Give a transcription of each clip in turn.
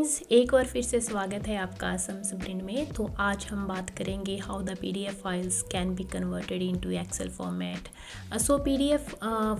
Friends, एक बार फिर से स्वागत है आपका असम स्प्रिंट में। तो आज हम बात करेंगे how the PDF files can be converted into Excel format. So PDF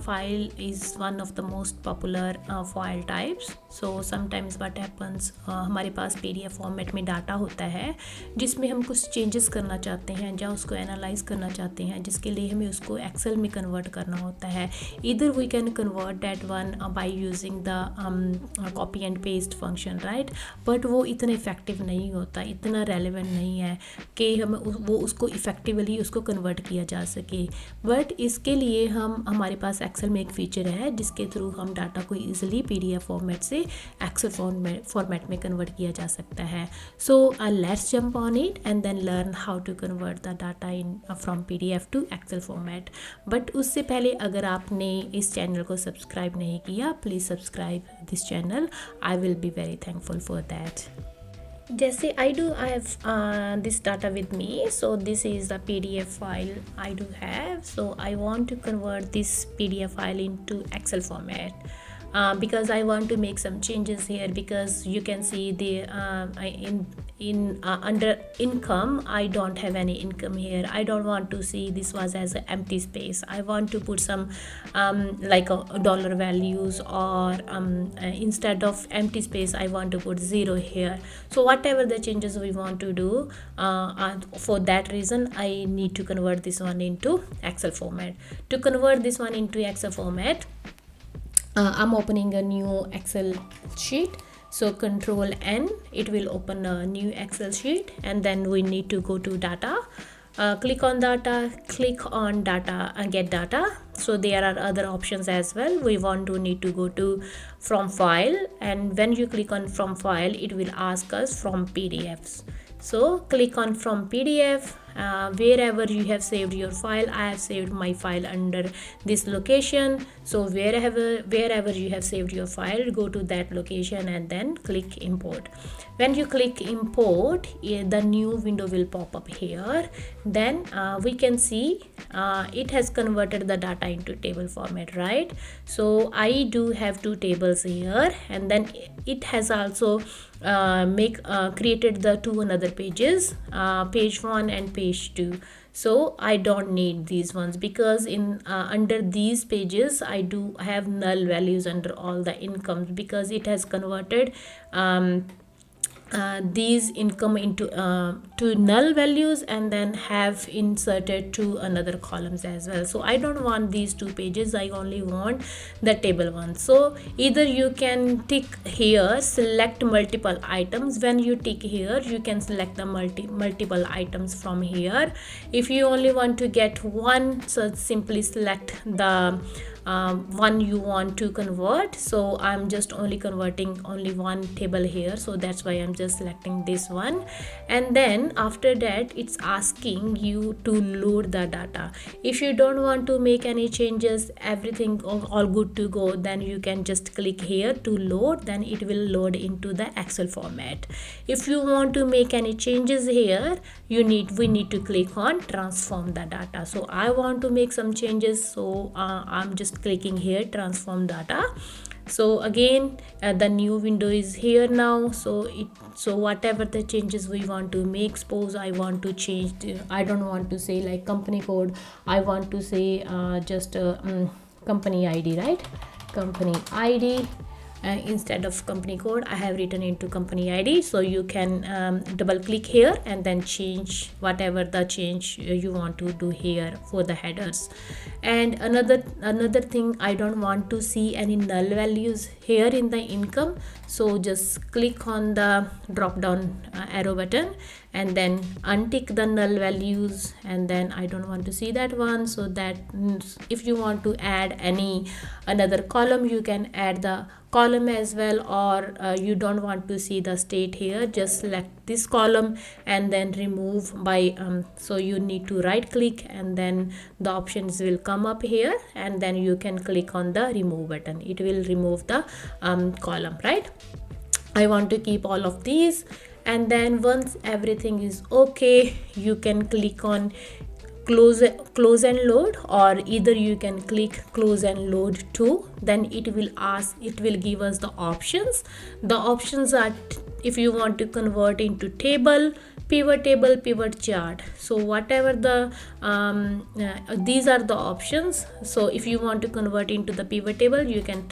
file is one of the most popular file types. So sometimes what happens, हमारे पास पीडीएफ फॉर्मेट में डाटा होता है जिसमें हम कुछ चेंजेस करना चाहते हैं या उसको एनालाइज करना चाहते हैं, जिसके लिए हमें उसको एक्सेल में कन्वर्ट करना होता है। इधर we can convert that one by using the copy and paste function, right. But वो इतना इफ़ेक्टिव नहीं होता, इतना रेलेवेंट नहीं है कि हम वो उसको इफ़ेक्टिवली उसको कन्वर्ट किया जा सके। बट इसके लिए हमारे पास एक्सेल में एक फ़ीचर है जिसके थ्रू हम डाटा को ईजिली पीडीएफ फॉर्मेट से एक्सेल फॉर्मेट में कन्वर्ट किया जा सकता है। So let's jump on it and then learn how to convert the data in from PDF to Excel format. But उससे पहले अगर आपने इस चैनल को सब्सक्राइब नहीं किया, please subscribe this channel. I will be very thankful for that. जैसे I have this data with me, so this is the PDF file I do have. So I want to convert this PDF file into Excel format. Because I want to make some changes here, because you can see the under income I don't have any income here. I don't want to see this was as an empty space. I want to put some like a dollar values, or instead of empty space I want to put 0 here. So whatever the changes we want to do, for that reason I need to convert this one into Excel format. To convert this one into Excel format, I'm opening a new Excel sheet. So Control N, it will open a new Excel sheet, and then we need to go to data. Click on data, click on data and get data. So there are other options as well. We need to go to from file, and when you click on from file, it will ask us from PDFs. So click on from PDF. Wherever you have saved your file, I have saved my file under this location. So wherever you have saved your file, go to that location and then click import. When you click import, the new window will pop up here. Then we can see it has converted the data into table format, right? So I do have two tables here, and then it has also created the two another pages, page 1 and page 2. So I don't need these ones, because in under these pages I do have null values under all the incomes, because it has converted these income into to null values and then have inserted to another columns as well. So I don't want these two pages, I only want the table one. So either you can tick here, select multiple items. When you tick here, you can select the multiple items from here. If you only want to get one, so simply select the one you want to convert. So I'm just only converting only one table here, so that's why I'm just selecting this one. And then after that, it's asking you to load the data. If you don't want to make any changes, everything all good to go, then you can just click here to load, then it will load into the Excel format. If you want to make any changes here, we need to click on transform the data. So I want to make some changes, so I'm just clicking here transform data. So again the new window is here now. So whatever the changes we want to make, suppose I want to change I don't want to say like company code, I want to say just company ID, right? Company ID. Instead of company code, I have written into company ID. So you can double click here and then change whatever the change you want to do here for the headers. And another thing, I don't want to see any null values here in the income. So just click on the drop down arrow button and then untick the null values, and then I don't want to see that one. So that if you want to add another column, you can add the column as well, or you don't want to see the state here, just select this column and then remove by so you need to right click, and then the options will come up here, and then you can click on the remove button. It will remove the column, right? I want to keep all of these, and then once everything is okay, you can click on close and load, or either you can click close and load too. Then it will give us the options. The options are if you want to convert into table, pivot table, pivot chart. So whatever the these are the options. So if you want to convert into the pivot table, you can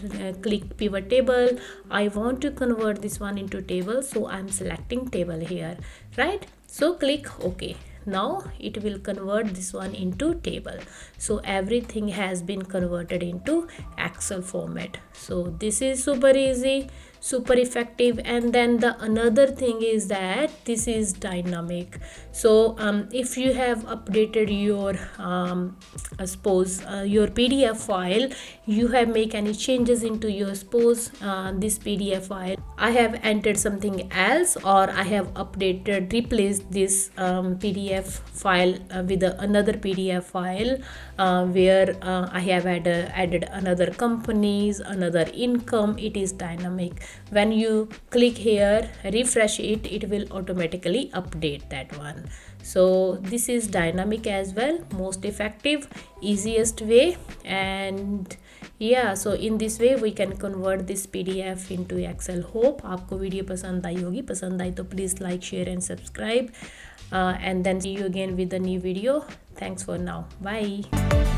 click pivot table. I want to convert this one into table, so I'm selecting table here, right? So click OK. Now it will convert this one into table. So everything has been converted into Excel format. So this is super easy, super effective. And then the another thing is that this is dynamic. So if you have updated your suppose your PDF file, you have make any changes into your suppose this PDF file, I have entered something else, or I have updated, replaced this PDF file with another PDF file where I have added another companies, another income. It is dynamic. When you click here, refresh it, it will automatically update that one. So this is dynamic as well, most effective, easiest way. And yeah, so in this way we can convert this PDF into Excel. Hope आपको video पसंद आई होगी. पसंद आई तो please like, share and subscribe, and then see you again with a new video. Thanks for now. Bye.